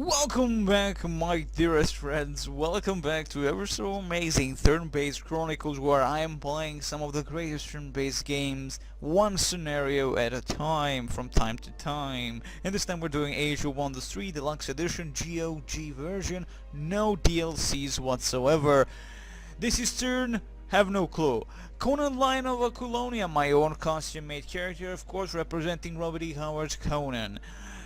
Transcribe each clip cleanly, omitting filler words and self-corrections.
Welcome back, my dearest friends. Welcome back to ever so amazing turn-based Chronicles, where I am playing some of the greatest turn-based games, one scenario at a time, from time to time. And this time we're doing Age of Wonders 3 Deluxe Edition GOG version, no DLCs whatsoever. This is turn, have no clue. Conan line of Aquilonia, my own custom-made character, of course, representing Robert E. Howard's Conan.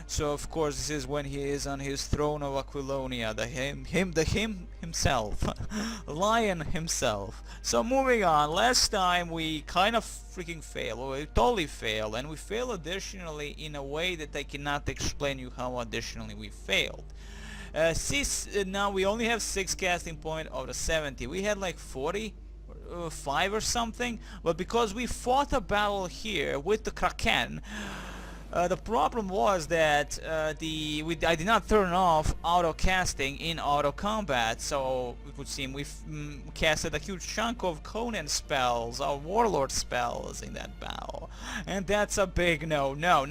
So of course this is when he is on his throne of Aquilonia, the him himself, Lion himself. So moving on, last time we kind of freaking failed, or we totally failed, and we failed additionally in a way that I cannot explain you how additionally we failed. Now we only have 6 casting point out of 70. We had like 45 or something, but because we fought a battle here with the Kraken, the problem was that I did not turn off auto casting in auto combat, so it would seem we casted a huge chunk of Conan spells, or Warlord spells in that battle, and that's a big no-no.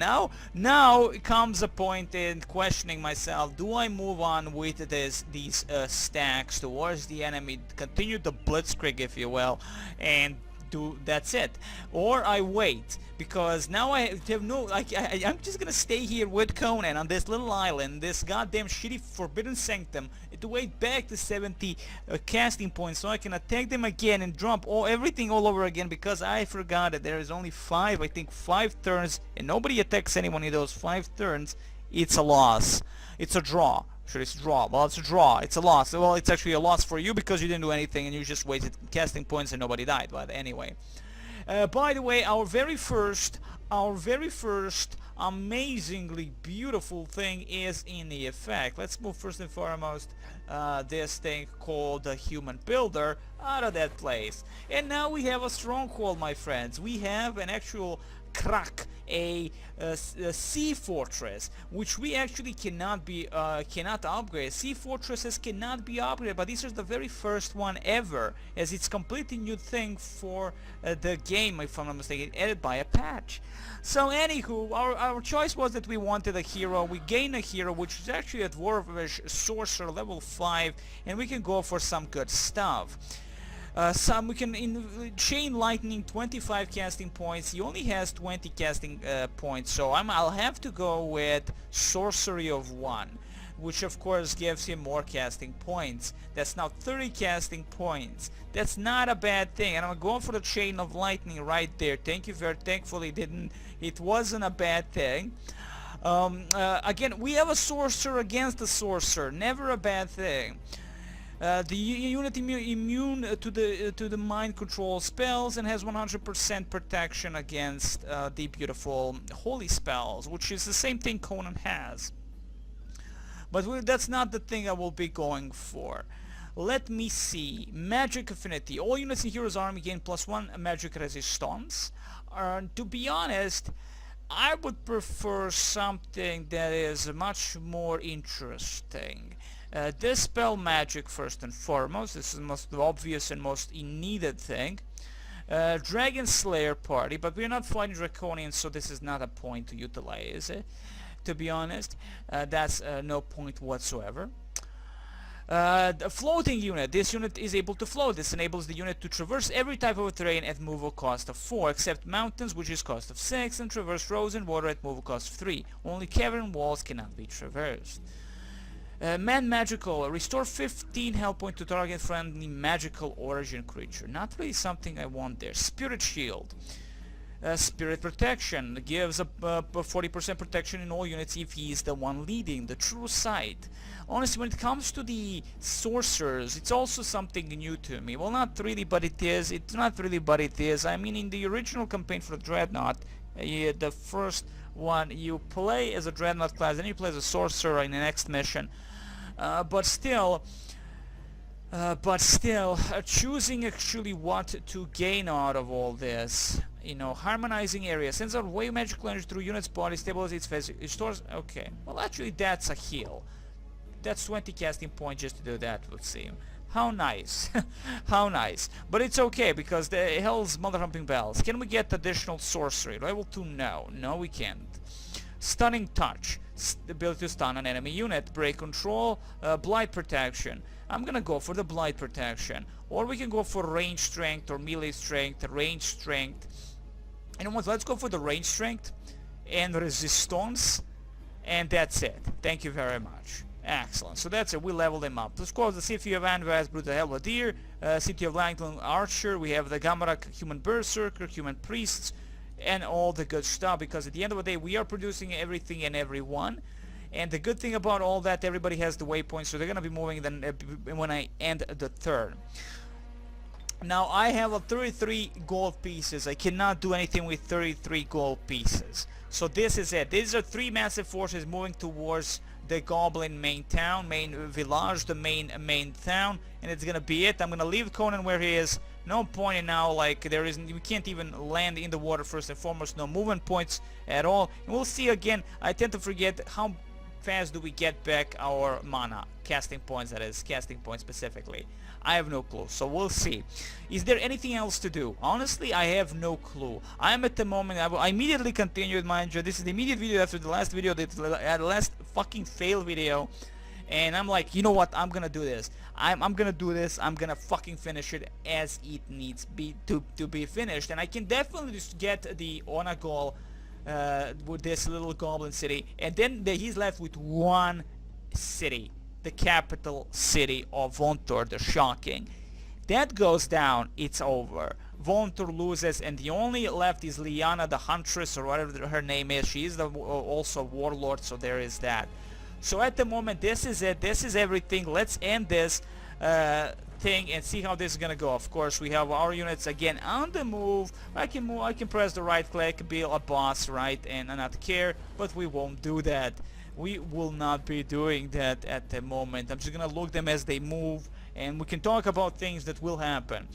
Now comes a point in questioning myself: do I move on with these stacks towards the enemy, continue the blitzkrieg, if you will, and that's it, or I wait? Because now I have no, I'm just gonna stay here with Conan on this little island, this goddamn shitty forbidden sanctum, to wait back to 70 casting points so I can attack them again and drop everything all over again, because I forgot that there is only 5 turns, and nobody attacks anyone in those 5 turns. It's a loss. It's a draw. Sure, it's a draw. Well, it's a draw. It's a loss. Well, it's actually a loss for you because you didn't do anything and you just wasted casting points and nobody died. But anyway. By the way, our very first amazingly beautiful thing is in the effect. Let's move first and foremost this thing called the Human Builder out of that place. And now we have a stronghold, my friends. We have an actual crack, a sea fortress, which we actually cannot upgrade. Sea fortresses cannot be upgraded, but this is the very first one ever, as it's completely new thing for the game, if I'm not mistaken, added by a patch. So anywho, our choice was that we wanted a hero. We gained a hero, which is actually a Dwarvish Sorcerer level 5, and we can go for some good stuff. We can chain lightning, 25 casting points. He only has 20 casting points, so I'll have to go with sorcery of 1, which of course gives him more casting points. That's now 30 casting points. That's not a bad thing, and I'm going for the chain of lightning right there. Thank you very thankfully it wasn't a bad thing. Again, we have a sorcerer against a sorcerer, never a bad thing. The unit immune to the mind control spells and has 100% protection against the beautiful holy spells, which is the same thing Conan has. But that's not the thing I will be going for. Let me see. Magic affinity. All units in Hero's Army gain +1 magic resistance. To be honest, I would prefer something that is much more interesting. Dispel magic first and foremost. This is the most obvious and most needed thing. Dragon Slayer party, but we're not fighting Draconians, so this is not a point to utilize it. To be honest, that's no point whatsoever. The floating unit. This unit is able to float. This enables the unit to traverse every type of terrain at move cost of 4, except mountains, which is cost of 6, and traverse roads and water at move cost of 3. Only cavern walls cannot be traversed. Man Magical. Restore 15 health point to target friendly magical origin creature. Not really something I want there. Spirit Shield. Spirit Protection. Gives a 40% protection in all units if he is the one leading. The True Sight. Honestly, when it comes to the sorcerers, it's also something new to me. Well, not really, but it is. It's not really, but it is. I mean, in the original campaign for Dreadnought, the first one, you play as a Dreadnought class, then you play as a sorcerer in the next mission. But still, choosing actually what to gain out of all this, harmonizing area, sends out wave magical energy through unit's body, stabilizes its phase, restores. Okay, well actually that's a heal. That's 20 casting points just to do that, would seem. How nice. How nice. But it's okay, because the hell's mother humping bells. Can we get additional sorcery? Level 2? No. No, we can't. Stunning Touch, the ability to stun an enemy unit. Break Control, Blight Protection. I'm gonna go for the Blight Protection. Or we can go for Range Strength or Melee Strength, Range Strength. You know what, let's go for the Range Strength and Resistance. And that's it. Thank you very much. Excellent. So that's it. We leveled him up. Let's go to the City of Anvas, Brutal Helvadier, City of Langton Archer. We have the Gamarak Human Berserker, Human Priests, and all the good stuff. Because at the end of the day, we are producing everything and everyone. And the good thing about all that, everybody has the waypoints, so they're going to be moving then when I end the turn. Now, I have a 33 gold pieces. I cannot do anything with 33 gold pieces. So this is it. These are 3 massive forces moving towards the Goblin main town, main village, the main town, and it's gonna be it. I'm gonna leave Conan where he is. No point in now, like we can't even land in the water first and foremost. No movement points at all. And we'll see again. I tend to forget how fast do we get back our mana, casting points, that is, casting points specifically. I have no clue, so we'll see. Is there anything else to do? Honestly, I have no clue. I am at the moment, I immediately continued, mind you. This is the immediate video after the last video, the last fucking fail video. And I'm like, you know what, I'm gonna do this. I'm gonna do this, I'm gonna fucking finish it as it needs to be finished. And I can definitely just get the Onagol with this little goblin city. And then he's left with one city. The capital city of Vontor, the Shocking. That goes down, it's over. Vontor loses, and the only left is Liana the Huntress, or whatever her name is. She is also Warlord, so there is that. So at the moment, this is it. This is everything. Let's end this thing and see how this is gonna go. Of course, we have our units again on the move. I can press the right click, be a boss, right, and not care, but we won't do that. We will not be doing that at the moment. I'm just gonna look them as they move, and we can talk about things that will happen.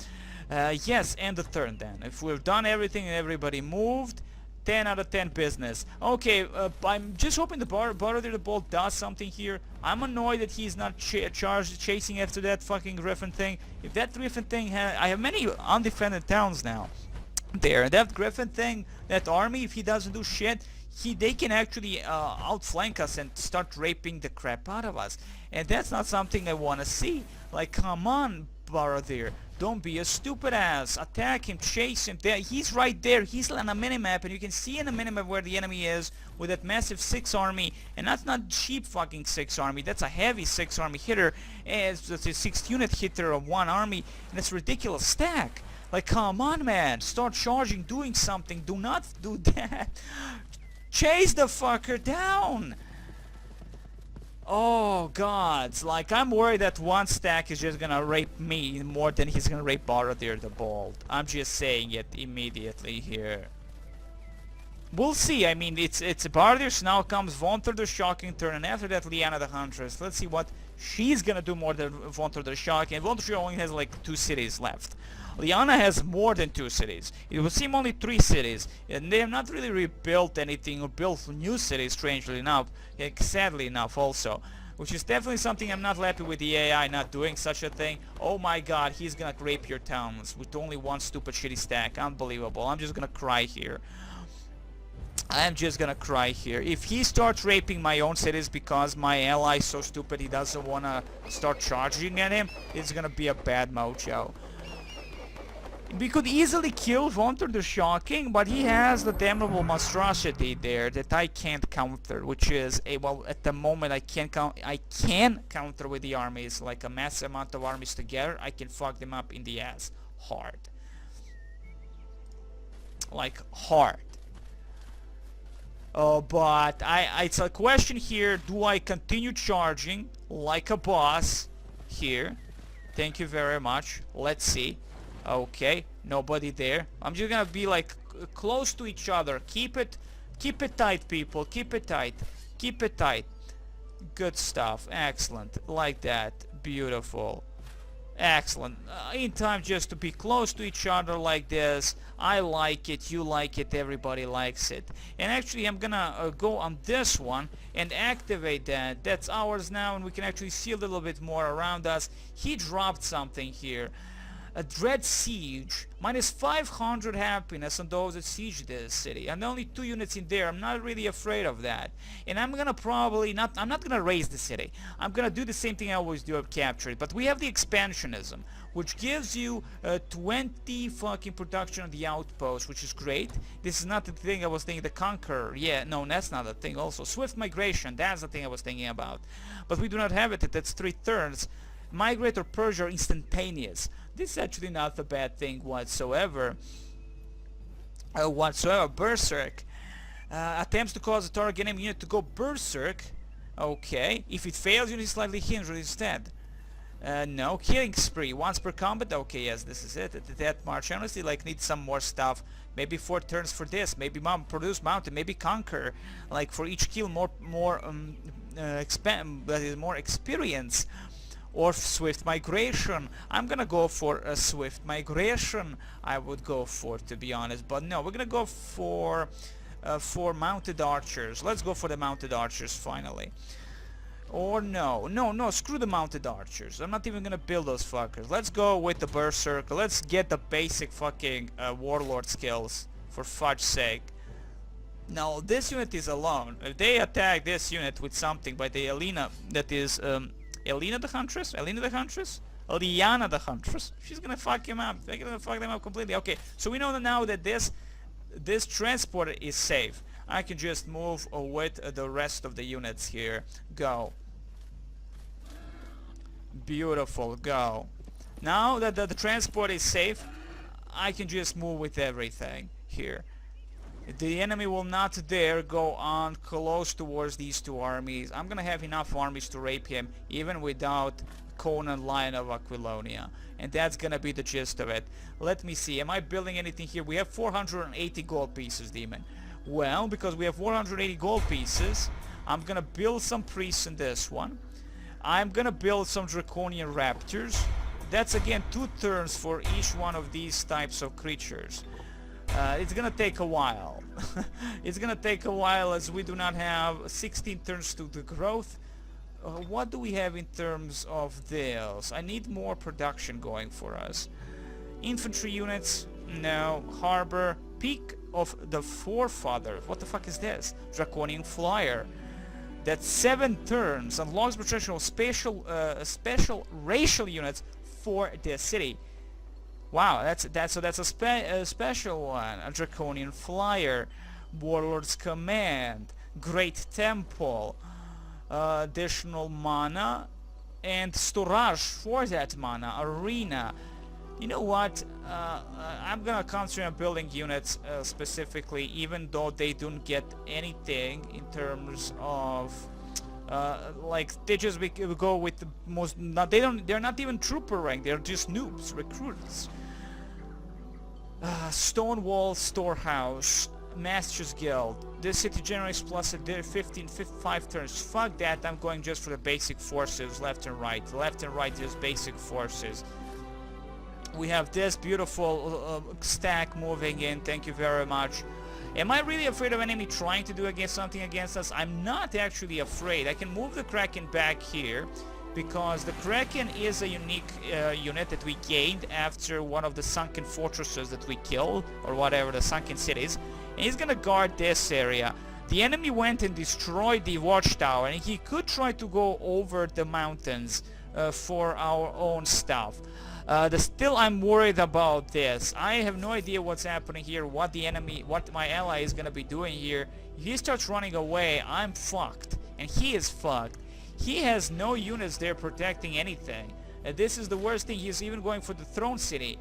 Yes, end the turn then. If we've done everything and everybody moved, 10 out of 10 business. Okay, I'm just hoping the Barodir the Bolt does something here. I'm annoyed that he's not chasing after that fucking Griffin thing. If that Griffin thing I have many undefended towns now. There, that Griffin thing, that army, if he doesn't do shit, they can actually outflank us and start raping the crap out of us. And that's not something I want to see. Like, come on, Barodir. Don't be a stupid ass. Attack him, chase him. There, he's right there. He's on a minimap, and you can see in the minimap where the enemy is with that massive 6 army. And that's not cheap fucking 6 army. That's a heavy 6 army hitter. And it's a 6 unit hitter of 1 army. And it's a ridiculous stack. Like, come on, man. Start charging, doing something. Do not do that. Chase the fucker down! Oh gods, like I'm worried that one stack is just gonna rape me more than he's gonna rape Barodir the Bold. I'm just saying it immediately here. We'll see. I mean, it's Barodir, now comes Vontor the Shocking turn, and after that Liana the Huntress. Let's see what she's gonna do more than Vontor the Shocking. And Vontor only has like 2 cities left. Liana has more than 2 cities. It would seem only 3 cities, and they have not really rebuilt anything or built new cities, strangely enough, sadly enough also, which is definitely something I'm not happy with the AI not doing such a thing. Oh my god, he's gonna rape your towns with only 1 stupid shitty stack. Unbelievable. I'm just gonna cry here. I'm just gonna cry here. If he starts raping my own cities because my ally is so stupid he doesn't wanna start charging at him, it's gonna be a bad mojo. We could easily kill Vontor the Shocking, but he has the damnable monstrosity there that I can't counter, which is well, at the moment I can counter with the armies, like a massive amount of armies together. I can fuck them up in the ass hard. Like hard. But it's a question here, do I continue charging like a boss here? Thank you very much. Let's see. Okay, nobody there. I'm just gonna be like close to each other. Keep it tight, people. Keep it tight. Keep it tight. Good stuff. Excellent. Like that. Beautiful. Excellent. In time just to be close to each other like this. I like it, you like it, everybody likes it. And actually I'm gonna go on this one and activate that. That's ours now, and we can actually see a little bit more around us. He dropped something here. A dread siege, minus 500 happiness on those that siege this city, and only 2 units in there. I'm not really afraid of that, and I'm gonna probably not, I'm not gonna raise the city. I'm gonna do the same thing I always do, of capture it. But we have the expansionism, which gives you 20 fucking production on the outpost, which is great. This is not the thing I was thinking. The conqueror, yeah, no, that's not the thing. Also swift migration, that's the thing I was thinking about, but we do not have it. That's 3 turns. Migrate or purge are instantaneous. This is actually not a bad thing whatsoever. Berserk. Attempts to cause a target enemy unit to go berserk. Okay. If it fails, you need slightly injured instead. No. Killing spree. Once per combat. Okay, yes, this is it. Death march. Honestly, like, need some more stuff. Maybe 4 turns for this. Maybe produce mountain. Maybe conquer. Like, for each kill, more experience. Or swift migration. I'm gonna go for a swift migration. I would go for, to be honest, but no, we're gonna go for mounted archers. Let's go for the mounted archers finally. Or no, screw the mounted archers. I'm not even gonna build those fuckers. Let's go with the berserker. Let's get the basic fucking warlord skills, for fudge's sake. Now this unit is alone. If they attack this unit with something by the Elena, that is Elena the Huntress? Liana the Huntress. She's gonna fuck him up. They're gonna fuck them up completely. Okay, so we know that now that this transporter is safe. I can just move with the rest of the units here. Go. Beautiful, go. Now that the transport is safe, I can just move with everything here. The enemy will not dare go on close towards these 2 armies. I'm gonna have enough armies to rape him even without Conan, Lion of Aquilonia. And that's gonna be the gist of it. Let me see, am I building anything here? We have 480 gold pieces, Demon. Well, because we have 480 gold pieces, I'm gonna build some priests in this one. I'm gonna build some draconian raptors. That's again 2 turns for each one of these types of creatures. It's gonna take a while. It's gonna take a while as we do not have 16 turns to the growth. What do we have in terms of this? I need more production going for us. Infantry units, no. Harbor, Peak of the Forefather. What the fuck is this? Draconian Flyer. That's 7 turns. Unlocks protection of special racial units for the city. Wow, that's a special one. A Draconian Flyer, Warlord's Command, Great Temple, additional mana, and storage for that mana, Arena. You know what? I'm gonna concentrate on building units specifically, even though they don't get anything in terms of like they just go with the most. They're not even trooper rank. They're just noobs, recruits. Stonewall Storehouse, Masters Guild. This city generates plus 5 turns. Fuck that, I'm going just for the basic forces, left and right. Left and right is basic forces. We have this beautiful stack moving in, thank you very much. Am I really afraid of an enemy trying to do something against us? I'm not actually afraid. I can move the Kraken back here, because the Kraken is a unique unit that we gained after one of the sunken fortresses that we killed, or whatever, the sunken cities, and he's gonna guard this area. The enemy went and destroyed the watchtower, and he could try to go over the mountains for our own stuff. Still I'm worried about this. I have no idea what's happening here, what my ally is gonna be doing here. If he starts running away, I'm fucked, and he is fucked. He has no units there protecting anything. This is the worst thing. He's even going for the throne city.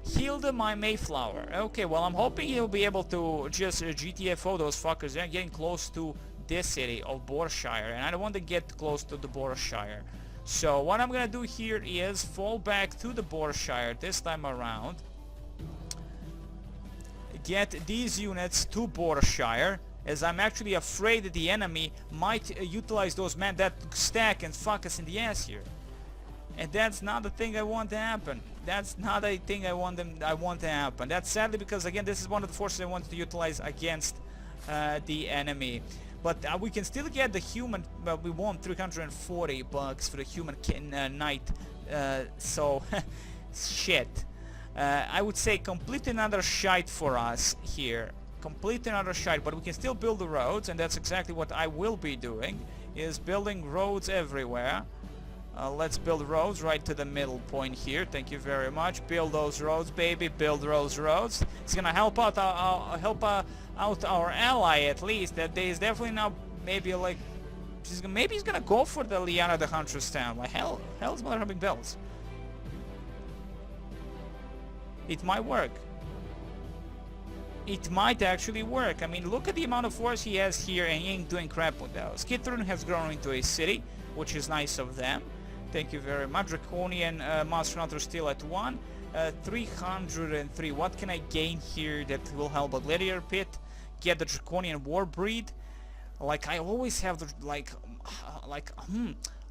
Healed my Mayflower. Okay, well, I'm hoping he'll be able to just GTFO those fuckers. They're getting close to this city of Borshire, and I don't want to get close to the Borshire. So what I'm gonna do here is fall back to the Borshire this time around. Get these units to Borshire, as I'm actually afraid that the enemy might utilize that stack and fuck us in the ass here. And that's not the thing I want to happen. That's not a thing I want to happen. That's sadly because, again, this is one of the forces I want to utilize against the enemy. But we can still get the human, but we want 340 bucks for the human knight. So shit. I would say complete another shite for us here. Complete another shite, but we can still build the roads, and that's exactly what I will be doing, is building roads everywhere. Let's build roads right to the middle point here. Thank you very much. Build those roads, baby. Build those roads. It's gonna help out our ally at least. That there is definitely now maybe like maybe he's gonna go for the Liana the Huntress town. Like hell's mother humping bells. It might work. It might actually work. I mean, look at the amount of force he has here, and he ain't doing crap with those. Skithorn has grown into a city, which is nice of them. Thank you very much. Draconian Monster Hunter still at 1. 303. What can I gain here that will help? A Gladiator Pit. Get the Draconian War Breed. Like, I always have the,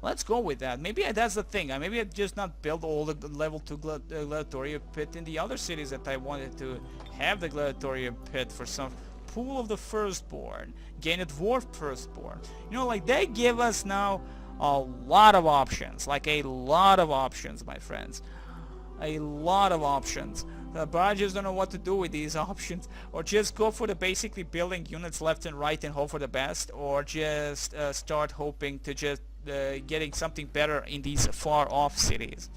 let's go with that. Maybe that's the thing. Maybe I just not build all the level 2 Gladiatorial Pit in the other cities that I wanted to have the Gladiatorial Pit for some Pool of the Firstborn. Gain a Dwarf Firstborn. You know, like, they give us now a lot of options. Like, a lot of options, my friends. A lot of options. But I just don't know what to do with these options. Or just go for the basically building units left and right and hope for the best. Or just start hoping to just getting something better in these far off cities.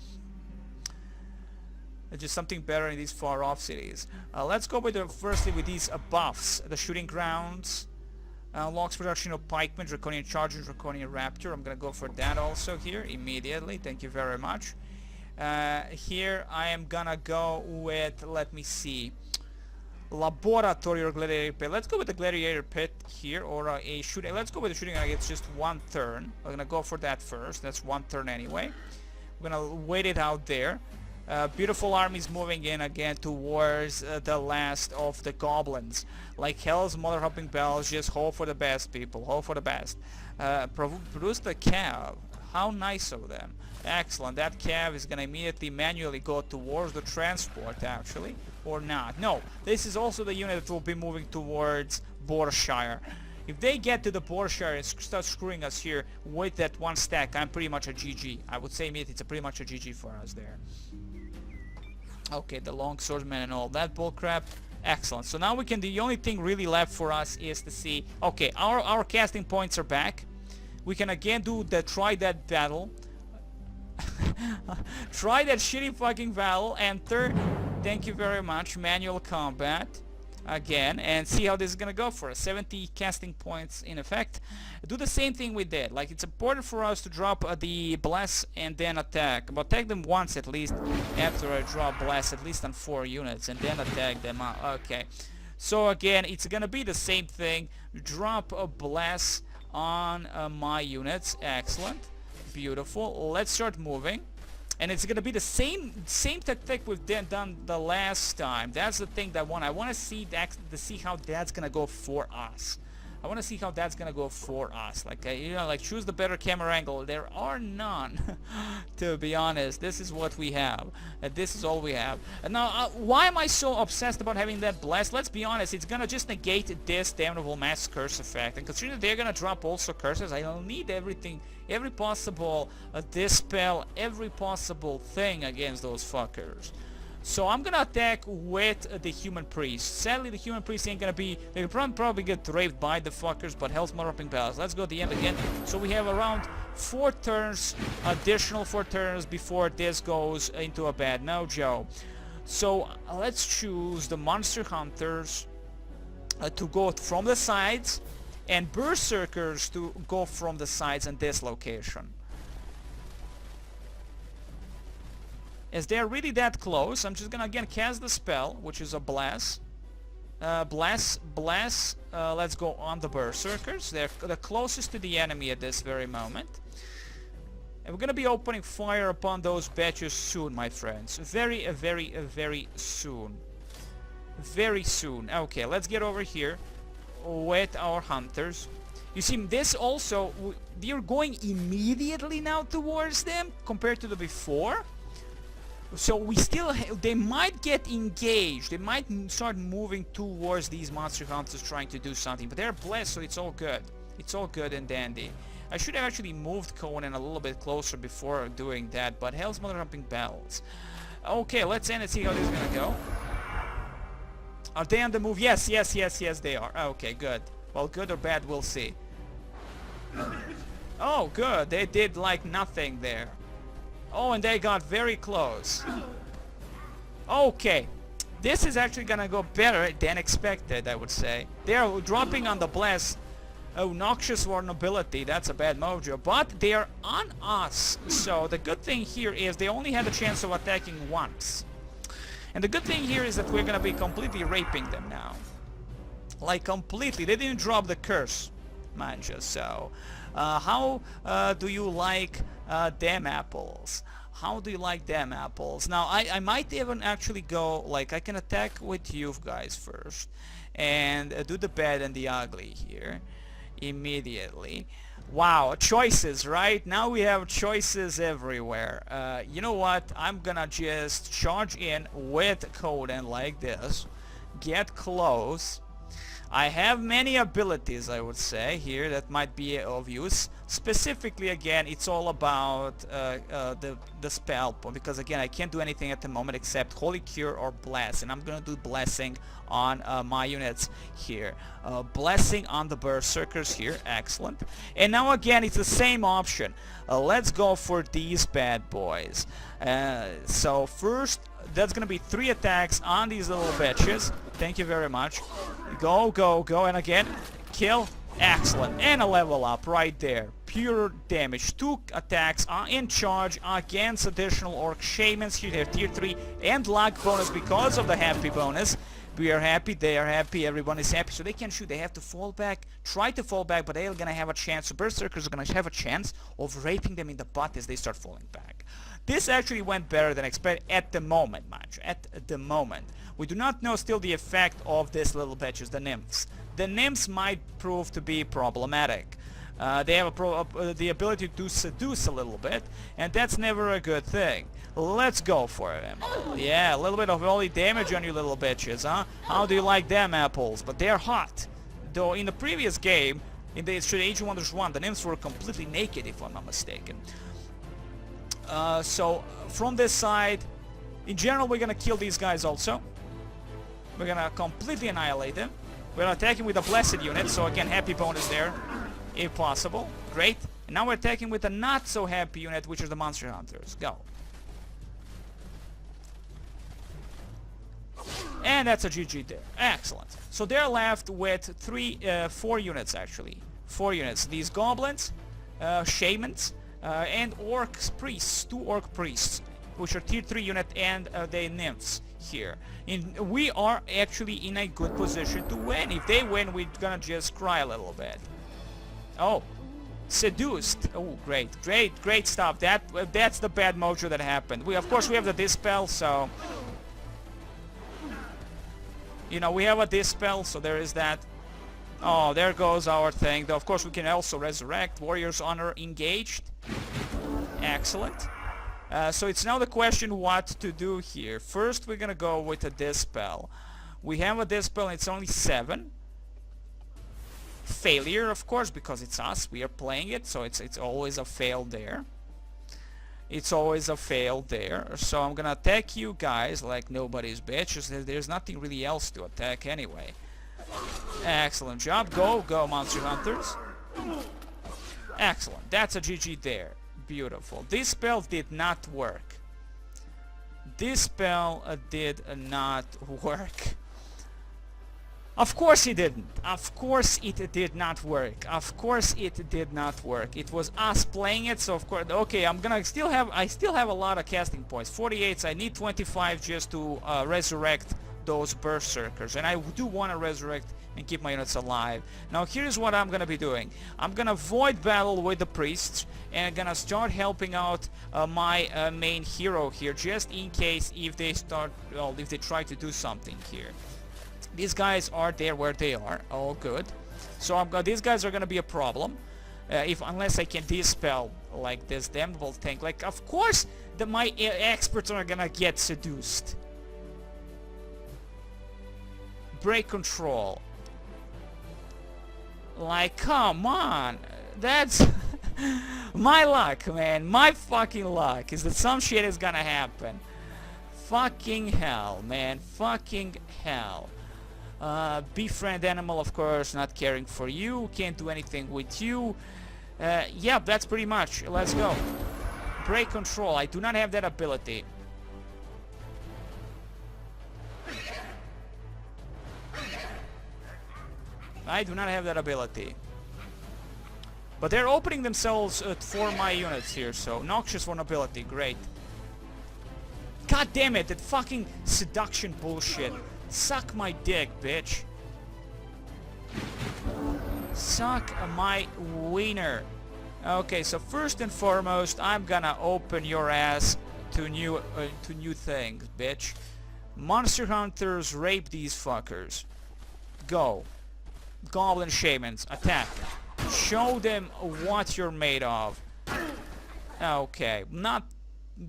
Just something better in these far off cities. Let's go with firstly with these buffs. The shooting grounds. Unlocks production of pikemen, Draconian Charger, Draconian Raptor. I'm gonna go for that also here immediately. Thank you very much. Here I am gonna go with, let me see, Laboratory or Gladiator Pit. Let's go with the Gladiator Pit here, or a shooting. Let's go with the shooting. It's just 1 turn. I'm gonna go for that first. That's 1 turn anyway. I'm gonna wait it out there. Beautiful armies moving in again towards the last of the goblins. Like hell's mother hopping bells, just hope for the best, people. Hope for the best. Produce the cav. How nice of them. Excellent. That cav is gonna immediately manually go towards the transport, actually. Or not. No. This is also the unit that will be moving towards Borshire. If they get to the Borshire and start screwing us here with that 1 stack, I'm pretty much a GG. I would say immediately it's pretty much a GG for us there. Okay, the long swordsman and all that bullcrap. Excellent. So now we can, the only thing really left for us is to see, okay, our casting points are back. We can again try that battle. Try that shitty fucking battle. Enter. Thank you very much. Manual combat. Again, and see how this is gonna go for us. 70 casting points in effect. Do the same thing we did. Like, it's important for us to drop the bless and then attack, but attack them once at least after I drop bless, at least on 4 units, and then attack them. Okay, so again, it's gonna be the same thing. Drop a bless on my units. Excellent, beautiful. Let's start moving. And it's gonna be the same tactic we've done the last time. That's the thing that I want to see how that's gonna go for us. I want to see how that's gonna go for us. Like, you know, like, choose the better camera angle. There are none, to be honest. This is what we have. This is all we have. And now, why am I so obsessed about having that blessed? Let's be honest. It's gonna just negate this damnable mass curse effect. And considering they're gonna drop also curses, I'll need everything, every possible dispel, every possible thing against those fuckers. So I'm gonna attack with the human priest. Sadly, the human priest ain't gonna be. They'll probably get raped by the fuckers, but hell's mother-upping bells. Let's go to the end again. So we have around 4 turns, additional 4 turns before this goes into a bad mojo. So let's choose the monster hunters to go from the sides, and berserkers to go from the sides in this location. As they're really that close, I'm just gonna again cast the spell, which is a bless. Let's go on the berserkers. They're the closest to the enemy at this very moment. And we're gonna be opening fire upon those bitches soon, my friends. Very, very, very soon. Very soon. Okay, let's get over here with our hunters. You see, this also, we're going immediately now towards them compared to the before. So we still, they might get engaged. They might start moving towards these monster hunters trying to do something. But they're blessed, so it's all good. It's all good and dandy. I should have actually moved Conan a little bit closer before doing that, but hell's mother jumping bells. Okay, let's end and see how this is gonna go. Are they on the move? Yes, yes, yes, yes, they are. Okay, good. Well, good or bad, we'll see. Oh, good. They did like nothing there. Oh, and they got very close. Okay. This is actually gonna go better than expected, I would say. They are dropping on the blast. Oh, noxious vulnerability. That's a bad mojo. But they are on us. So the good thing here is they only had a chance of attacking once. And the good thing here is that we're gonna be completely raping them now. Like completely. They didn't drop the curse, manja. So, how do you like them apples? How do you like them apples? Now, I might even actually go, like, I can attack with you guys first. And do the bad and the ugly here. Immediately. Wow, choices, right? Now we have choices everywhere. You know what? I'm gonna just charge in with Conan like this. Get close. I have many abilities, I would say, here that might be of use. Specifically, again, it's all about the spell, because again, I can't do anything at the moment except Holy Cure or Bless, and I'm gonna do Blessing on my units here. Blessing on the Berserkers here, excellent. And now again, it's the same option. Let's go for these bad boys. So first, that's gonna be 3 attacks on these little bitches. Thank you very much. Go, go, go, and again, kill. Excellent. And a level up right there. Pure damage. 2 attacks in charge against additional Orc Shamans. Here they have tier 3 and luck bonus because of the happy bonus. We are happy, they are happy, everyone is happy, so they can shoot. They have to fall back, try to fall back, but they're gonna have a chance. So Berserkers are gonna have a chance of raping them in the butt as they start falling back. This actually went better than expected at the moment, mind you, at the moment. We do not know still the effect of these little bitches, the nymphs. The nymphs might prove to be problematic. They have the ability to seduce a little bit, and that's never a good thing. Let's go for them. Yeah, a little bit of holy damage on you little bitches, huh? How do you like them apples? But they're hot. Though in the previous game, in the Age of Wonders 1, the nymphs were completely naked, if I'm not mistaken. So, from this side, in general, we're gonna kill these guys also. We're gonna completely annihilate them. We're attacking with a blessed unit, so again, happy bonus there, if possible. Great. And now we're attacking with a not so happy unit, which is the Monster Hunters. Go. And that's a GG there. Excellent. So they're left with 4 units actually. 4 units. These goblins, shamans, and orcs priests. 2 orc priests, which are tier 3 unit, and the nymphs here. We are actually in a good position to win. If they win, we're gonna just cry a little bit. Oh, seduced. Oh, great, great, great stuff. That's the bad mojo that happened. Of course we have the dispel, so you know, we have a dispel, so there is that. Oh, there goes our thing. Though of course we can also resurrect. Warrior's Honor engaged. Excellent. So it's now the question what to do here. First we're gonna go with a dispel. We have a dispel and it's only 7. Failure, of course, because it's us. We are playing it, so it's always a fail there. It's always a fail there. So I'm gonna attack you guys like nobody's bitch. There's nothing really else to attack anyway. Excellent job. Go, go, Monster Hunters. Excellent. That's a GG there. Beautiful. This spell did not work. This spell did not work. Of course it didn't. Of course it did not work. Of course it did not work. It was us playing it, so of course. Okay, I still have a lot of casting points. 48. I need 25 just to resurrect those berserkers, and I do want to resurrect and keep my units alive. Now here's what I'm gonna be doing. I'm gonna avoid battle with the priests, and I'm gonna start helping out my main hero here, just in case if they try to do something here. These guys are there where they are. All good. So these guys are gonna be a problem unless I can dispel like this damnable thing. Like, of course my experts are gonna get seduced. Break control. Like, come on. That's My luck, man, my fucking luck is that some shit is gonna happen. Fucking hell, man, fucking hell. Befriend animal, of course, not caring for you, can't do anything with you. Yeah, that's pretty much. Let's go. Break control. I do not have that ability. I do not have that ability. But they're opening themselves for my units here, so noxious vulnerability, great. God damn it, that fucking seduction bullshit. Suck my dick, bitch. Suck my wiener. Okay, so first and foremost, I'm gonna open your ass to new things, bitch. Monster hunters, rape these fuckers. Go. Goblin shamans, attack. Show them what you're made of. Okay,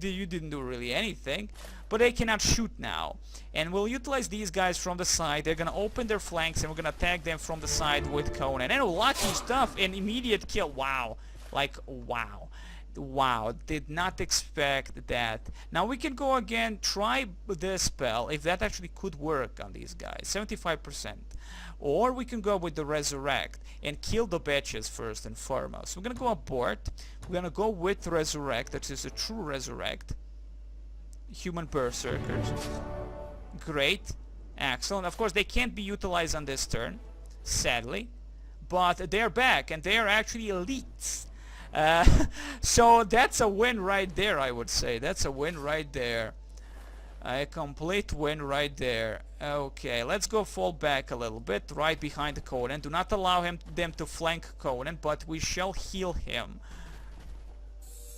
you didn't do really anything, but they cannot shoot now. And we'll utilize these guys from the side. They're gonna open their flanks and we're gonna attack them from the side with Conan. And lucky stuff, an immediate kill. Wow. Like, wow. Wow, did not expect that. Now we can go again, try this spell, if that actually could work on these guys. 75%. Or we can go with the Resurrect and kill the bitches first and foremost. We're gonna go abort. We're gonna go with Resurrect, that is a true Resurrect. Human Berserkers. Great. Excellent. Of course, they can't be utilized on this turn, sadly. But they're back, and they are actually elites. So that's a win right there, I would say. That's a win right there. A complete win right there. Okay, let's go fall back a little bit, right behind the Conan. Do not allow them to flank Conan, but we shall heal him.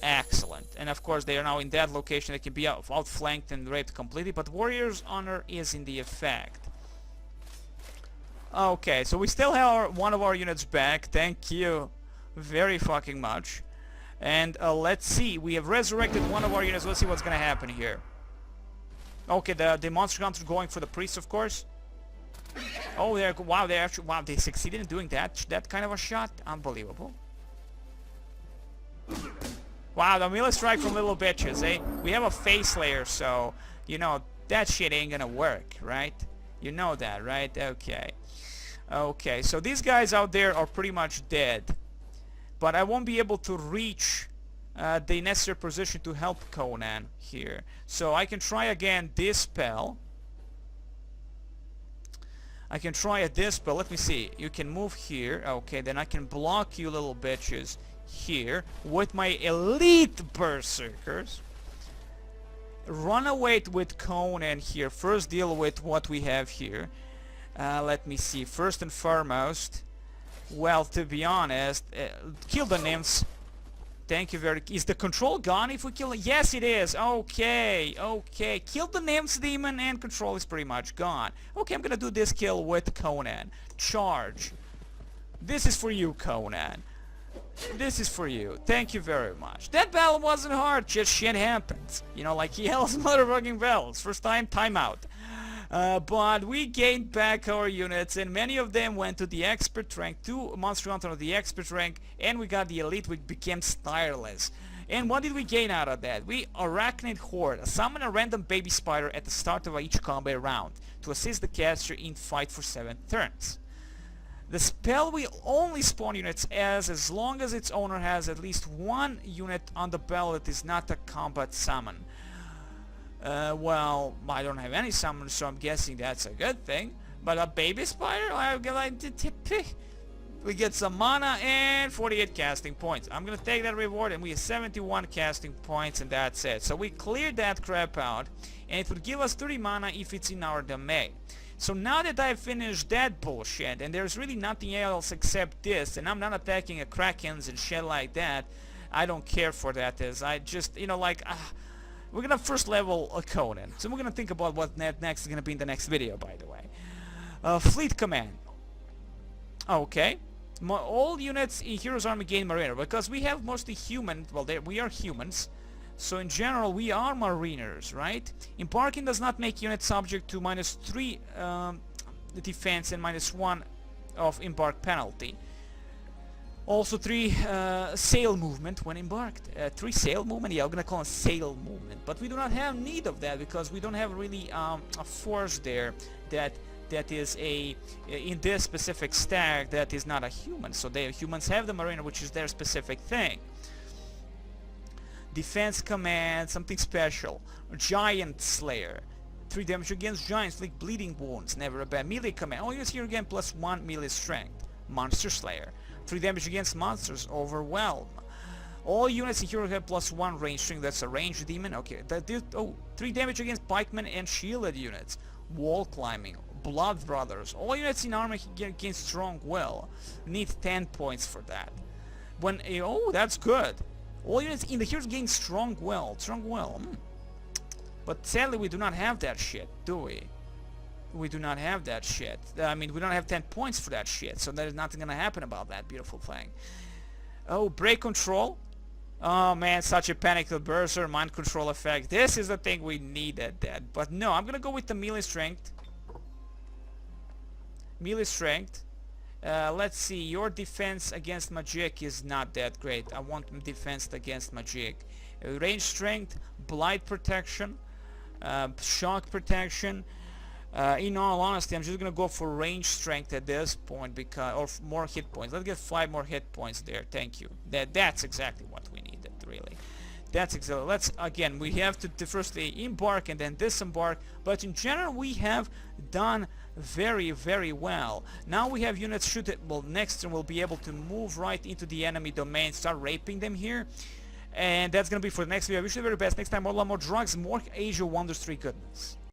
Excellent. And of course they are now in that location. They can be outflanked and raped completely, but Warrior's Honor is in the effect. Okay, so we still have one of our units back. Thank you very fucking much. And let's see. We have resurrected one of our units. Let's see what's gonna happen here. Okay, the monster hunter going for the priest, of course. Oh, they succeeded in doing that kind of a shot. Unbelievable. Wow, the melee strike from little bitches, eh? We have a face layer, so you know that shit ain't gonna work, right? You know that, right? Okay. Okay, so these guys out there are pretty much dead. But I won't be able to reach the necessary position to help Conan here. So I can try again this spell. I can try a dispel. Let me see. You can move here. Okay, then I can block you little bitches here with my elite berserkers. Run away with Conan here. First deal with what we have here. Let me see. First and foremost, well, to be honest, kill the nymphs. Thank you very... Is the control gone if we kill it? Yes, it is. Okay, okay. Kill the nymphs demon and control is pretty much gone. Okay, I'm gonna do this kill with Conan. Charge. This is for you, Conan. This is for you. Thank you very much. That battle wasn't hard, just shit happens. You know, like he yells motherfucking bells. First time, timeout. But we gained back our units, and many of them went to the expert rank, 2 monster hunter of the expert rank, and we got the elite, which became tireless. And what did we gain out of that? We Arachnid Horde. Summon a random baby spider at the start of each combat round to assist the caster in fight for 7 turns. The spell will only spawn units as long as its owner has at least 1 unit on the belt that is not a combat summon. Well, I don't have any summons, so I'm guessing that's a good thing. But a baby spider, we get some mana and 48 casting points. I'm gonna take that reward, and we have 71 casting points, and that's it. So we cleared that crap out, and it would give us 30 mana if it's in our domain. So now that I've finished that bullshit, and there's really nothing else except this, and I'm not attacking a krakens and shit like that, I don't care for that, as I just, you know, like... we're gonna first level a Conan, so we're gonna think about what next is gonna be in the next video, by the way. Fleet command. Okay. All units in Heroes Army gain Mariner, because we have mostly human, well, we are humans, so in general we are Mariners, right? Embarking does not make units subject to -3 defense and -1 of embark penalty. Also 3 sail movement when embarked. 3 sail movement, yeah, I'm gonna call it sail movement, but we do not have need of that because we don't have really a force there that is in this specific stack that is not a human. So humans have the mariner, which is their specific thing. Defense command, something special. Giant Slayer. 3 damage against giants, inflict bleeding wounds. Never a bad melee command. All units here again +1 melee strength. Monster Slayer. 3 damage against monsters. Overwhelm. All units in hero have +1 range strength. That's a ranged demon. Okay. 3 damage against pikemen and shielded units. Wall climbing. Blood Brothers. All units in armor gain strong will. Need 10 points for that. When oh, that's good. All units in the heroes gain strong will. Strong will. But sadly we do not have that shit, do we? We do not have that shit. I mean, we don't have 10 points for that shit, so there's nothing gonna happen about that beautiful thing. Oh, break control. Oh man, such a panic burster, mind control effect. This is the thing we needed that. But no, I'm gonna go with the melee strength. Melee strength. Let's see, your defense against magic is not that great. I want defense against magic. Range strength, blight protection, shock protection. In all honesty, I'm just gonna go for range strength at this point because, or more hit points. Let's get 5 more hit points there. Thank you. That's exactly what we needed, really. That's exactly. Let's again. We have to firstly embark and then disembark. But in general, we have done very, very well. Now we have units shoot it. Well, next turn we'll be able to move right into the enemy domain, start raping them here. And that's gonna be for the next video. I wish you the very best. Next time, more love, more drugs, more Asia Wonders 3 goodness.